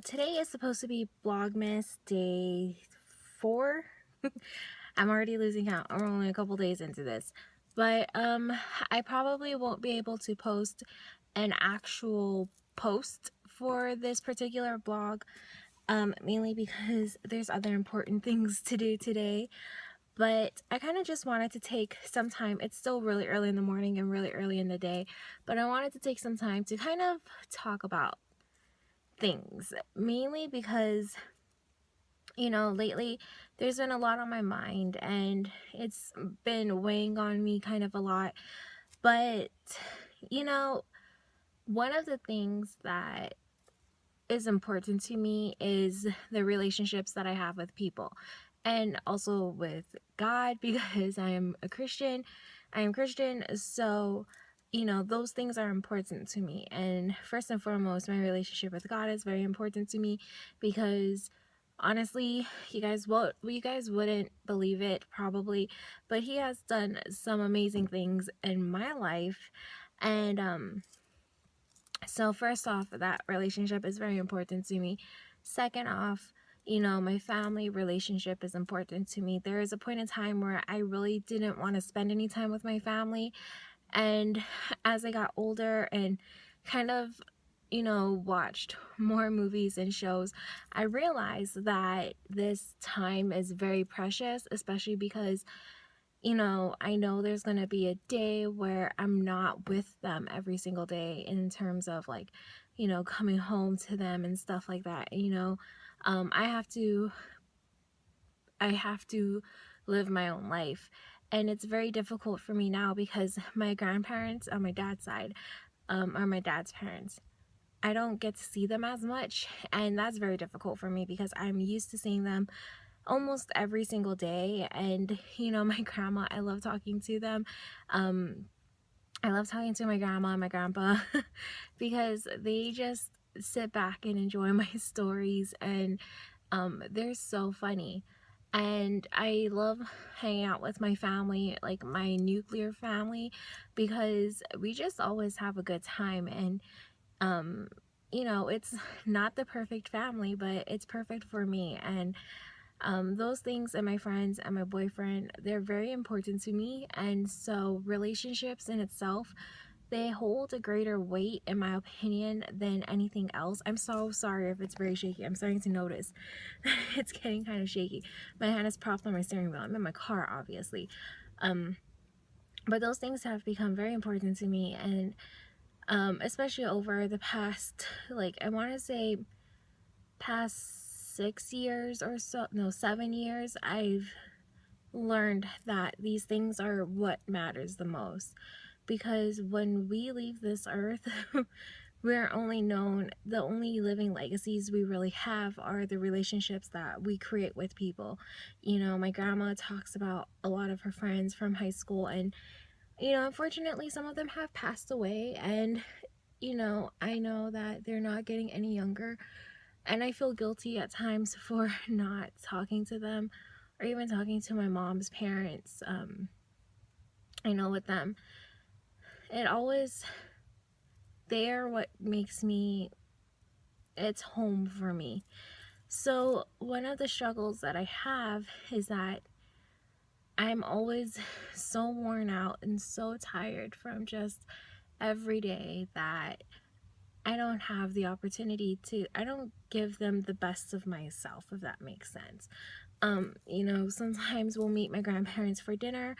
Today is supposed to be Blogmas day 4. I'm already losing count. I'm only a couple days into this. But I probably won't be able to post an actual post for this particular blog, mainly because there's other important things to do today. But I kind of just wanted to take some time. It's still really early in the morning and really early in the day, but I wanted to take some time to kind of talk about things, mainly because lately there's been a lot on my mind and it's been weighing on me kind of a lot. But you know one of the things that is important to me is the relationships that I have with people, and also with God, because I am Christian, so those things are important to me. And first and foremost, my relationship with God is very important to me, because honestly, you guys wouldn't believe it probably, but he has done some amazing things in my life. And so first off, that relationship is very important to me. Second off, my family relationship is important to me. There is a point in time where I really didn't want to spend any time with my family. And as I got older and kind of, watched more movies and shows, I realized that this time is very precious, especially because I know there's going to be a day where I'm not with them every single day, in terms of like, coming home to them and stuff like that. I have to live my own life. And it's very difficult for me now because my grandparents on my dad's side are my dad's parents. I don't get to see them as much, and that's very difficult for me because I'm used to seeing them almost every single day. And my grandma, I love talking to them. I love talking to my grandma and my grandpa because they just sit back and enjoy my stories, and they're so funny. And I love hanging out with my family, like my nuclear family, because we just always have a good time. And it's not the perfect family, but it's perfect for me. And those things, and my friends and my boyfriend, they're very important to me. And so relationships in itself, they hold a greater weight, in my opinion, than anything else. I'm so sorry if it's very shaky. I'm starting to notice it's getting kind of shaky. My hand is propped on my steering wheel. I'm in my car, obviously. But those things have become very important to me. And especially over the past, like, I want to say past 6 years or so, no, 7 years, I've learned that these things are what matters the most. Because when we leave this earth, we're only known, the only living legacies we really have are the relationships that we create with people. My grandma talks about a lot of her friends from high school, and unfortunately some of them have passed away. And I know that they're not getting any younger, and I feel guilty at times for not talking to them, or even talking to my mom's parents. I know with them, it always, they're what makes me, it's home for me. So one of the struggles that I have is that I'm always so worn out and so tired from just every day, that I don't have the opportunity I don't give them the best of myself, if that makes sense. Sometimes we'll meet my grandparents for dinner,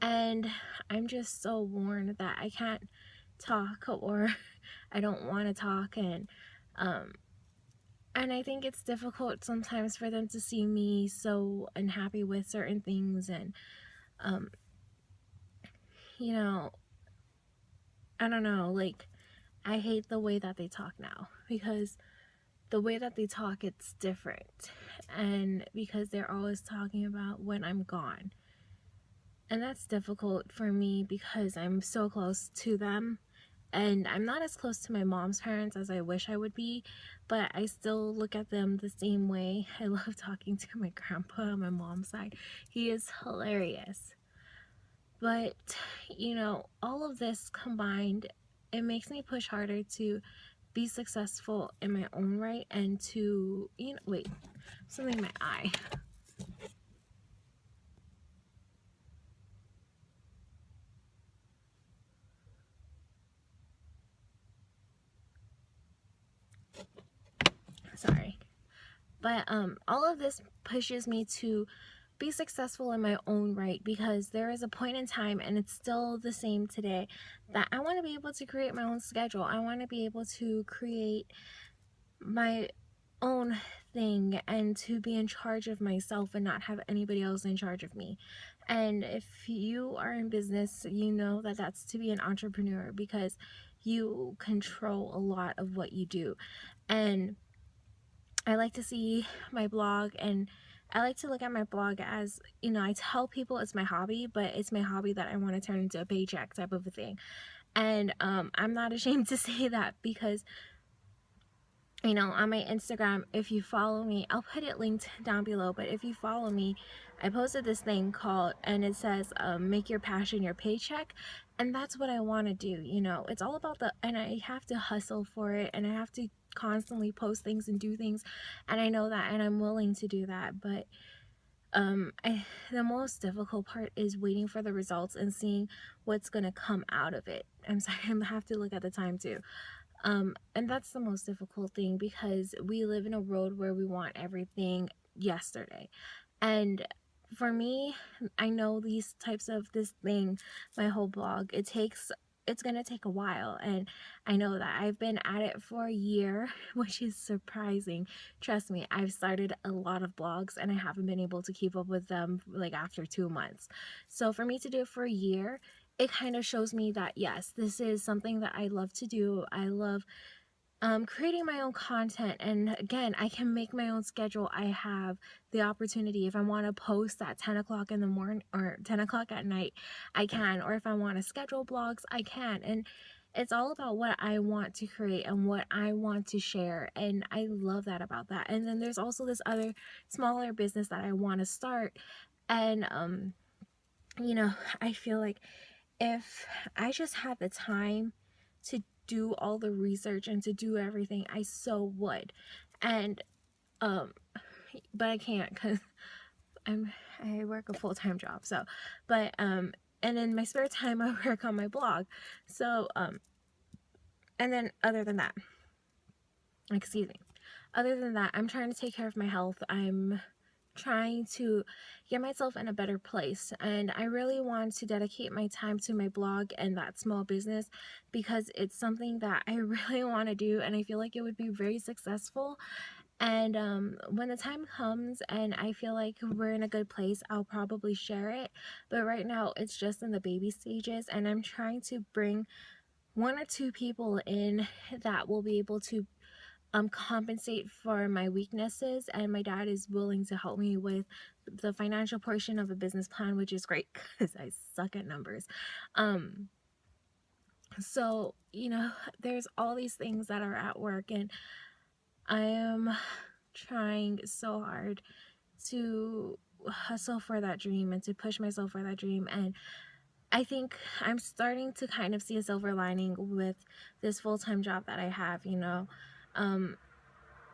and I'm just so worn that I can't talk, or I don't want to talk. And I think it's difficult sometimes for them to see me so unhappy with certain things. And um, you know, I don't know, like, I hate the way that they talk now, because the way that they talk, it's different. And because they're always talking about when I'm gone. And that's difficult for me because I'm so close to them. And I'm not as close to my mom's parents as I wish I would be, but I still look at them the same way. I love talking to my grandpa on my mom's side. He is hilarious. But, all of this combined, it makes me push harder to be successful in my own right, and to, wait, something in my eye. Sorry. But all of this pushes me to be successful in my own right, because there is a point in time, and it's still the same today, that I want to be able to create my own schedule. I want to be able to create my own thing and to be in charge of myself and not have anybody else in charge of me. And if you are in business, you know that that's to be an entrepreneur, because you control a lot of what you do. And I like to see my blog, and I like to look at my blog as, I tell people it's my hobby, but it's my hobby that I want to turn into a paycheck type of a thing. And I'm not ashamed to say that, because on my Instagram, if you follow me, I'll put it linked down below, but if you follow me, I posted this thing called, and it says, make your passion your paycheck. And that's what I want to do. It's all about and I have to hustle for it, and I have to constantly post things and do things, and I know that, and I'm willing to do that. But the most difficult part is waiting for the results and seeing what's gonna come out of it. I'm sorry, I have to look at the time too. And that's the most difficult thing, because we live in a world where we want everything yesterday. And for me, I know these types of this thing, my whole blog, it's gonna take a while, and I know that I've been at it for a year, which is surprising. Trust me, I've started a lot of blogs, and I haven't been able to keep up with them like after 2 months. So for me to do it for a year, it kind of shows me that yes, this is something that I love to do. I love creating my own content, and again, I can make my own schedule. I have the opportunity, if I want to post at 10 o'clock in the morning or 10 o'clock at night, I can. Or if I want to schedule blogs, I can. And it's all about what I want to create and what I want to share, and I love that about that. And then there's also this other smaller business that I want to start, and I feel like if I just had the time to do all the research and to do everything, I so would. And but I can't, because I work a full-time job. So, but and in my spare time I work on my blog. So and then other than that, I'm trying to take care of my health. I'm trying to get myself in a better place, and I really want to dedicate my time to my blog and that small business, because it's something that I really want to do, and I feel like it would be very successful. And when the time comes and I feel like we're in a good place, I'll probably share it. But right now it's just in the baby stages, and I'm trying to bring 1 or 2 people in that will be able to compensate for my weaknesses, and my dad is willing to help me with the financial portion of a business plan, which is great, because I suck at numbers. So there's all these things that are at work, and I am trying so hard to hustle for that dream and to push myself for that dream. And I think I'm starting to kind of see a silver lining with this full-time job that I have.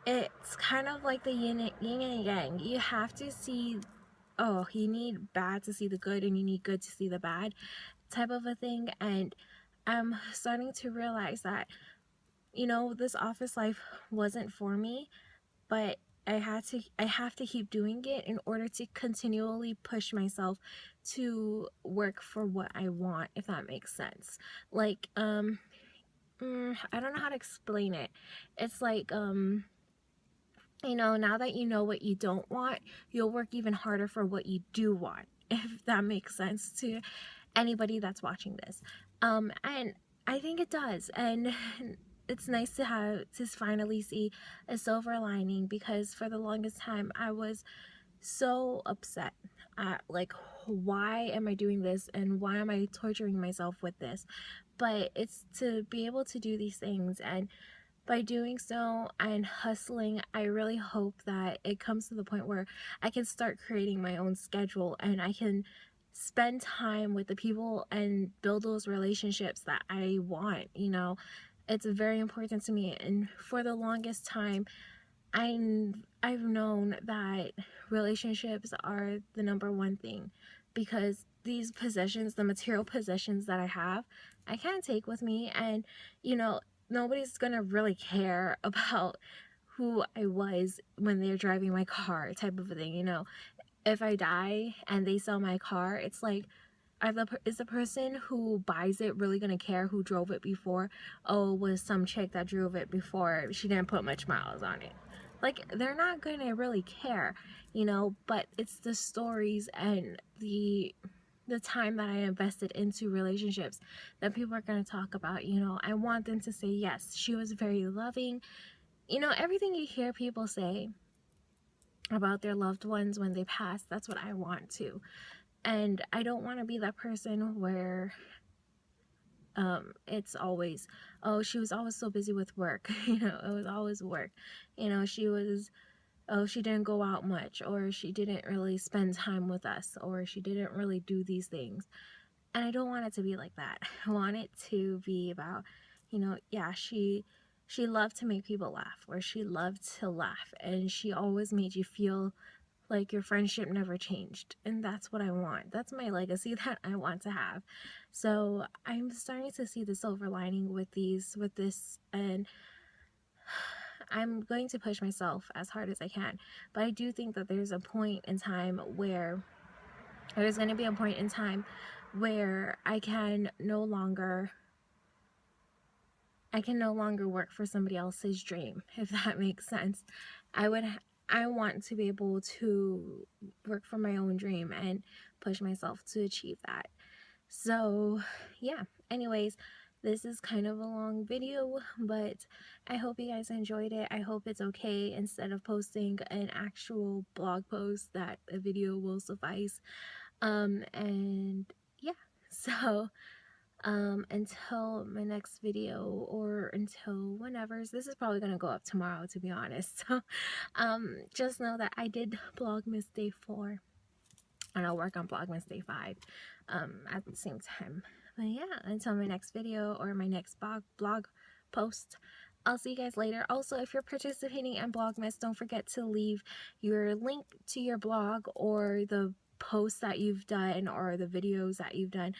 It's kind of like the yin and yang. You have to see, you need bad to see the good, and you need good to see the bad type of a thing. And I'm starting to realize that, this office life wasn't for me, but I have to keep doing it in order to continually push myself to work for what I want, if that makes sense. Like, I don't know how to explain it. It's like, now that you know what you don't want, you'll work even harder for what you do want, if that makes sense to anybody that's watching this. And I think it does. And it's nice to finally see a silver lining, because for the longest time I was so upset at, like, why am I doing this and why am I torturing myself with this? But it's to be able to do these things, and by doing so and hustling, I really hope that it comes to the point where I can start creating my own schedule, and I can spend time with the people and build those relationships that I want. It's very important to me. And for the longest time, I've known that relationships are the number one thing, because these possessions, the material possessions that I have, I can't take with me. And you know, nobody's gonna really care about who I was when they're driving my car, type of a thing. You know, if I die and they sell my car, it's like, is the person who buys it really gonna care who drove it before? Oh, was some chick that drove it before, she didn't put much miles on it. Like, they're not gonna really care, you know. But it's the stories and the time that I invested into relationships that people are gonna talk about. You know, I want them to say, yes, she was very loving. You know, everything you hear people say about their loved ones when they pass, that's what I want to. And I don't want to be that person where it's always, oh, she was always so busy with work. You know, it was always work. You know, she was, oh, she didn't go out much, or she didn't really spend time with us, or she didn't really do these things. And I don't want it to be like that. I want it to be about, you know, yeah, she loved to make people laugh, or she loved to laugh, and she always made you feel like your friendship never changed. And that's what I want. That's my legacy that I want to have. So I'm starting to see the silver lining with this, and I'm going to push myself as hard as I can. But I do think that there's a point in time where there's going to be a point in time where I can no longer work for somebody else's dream, if that makes sense. I want to be able to work for my own dream and push myself to achieve that. So, yeah. Anyways, this is kind of a long video, but I hope you guys enjoyed it. I hope it's okay, instead of posting an actual blog post, that a video will suffice. And yeah. So, until my next video, or until whenever, this is probably gonna go up tomorrow, to be honest. So just know that I did Blogmas Day 4, and I'll work on Blogmas Day 5 at the same time. But yeah, until my next video or my next blog post, I'll see you guys later. Also, if you're participating in Blogmas, don't forget to leave your link to your blog, or the posts that you've done, or the videos that you've done,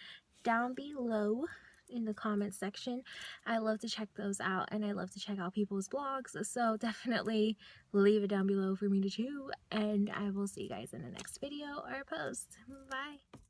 down below in the comment section. I love to check those out, and I love to check out people's blogs, so definitely leave it down below for me to chew, and I will see you guys in the next video or post. Bye.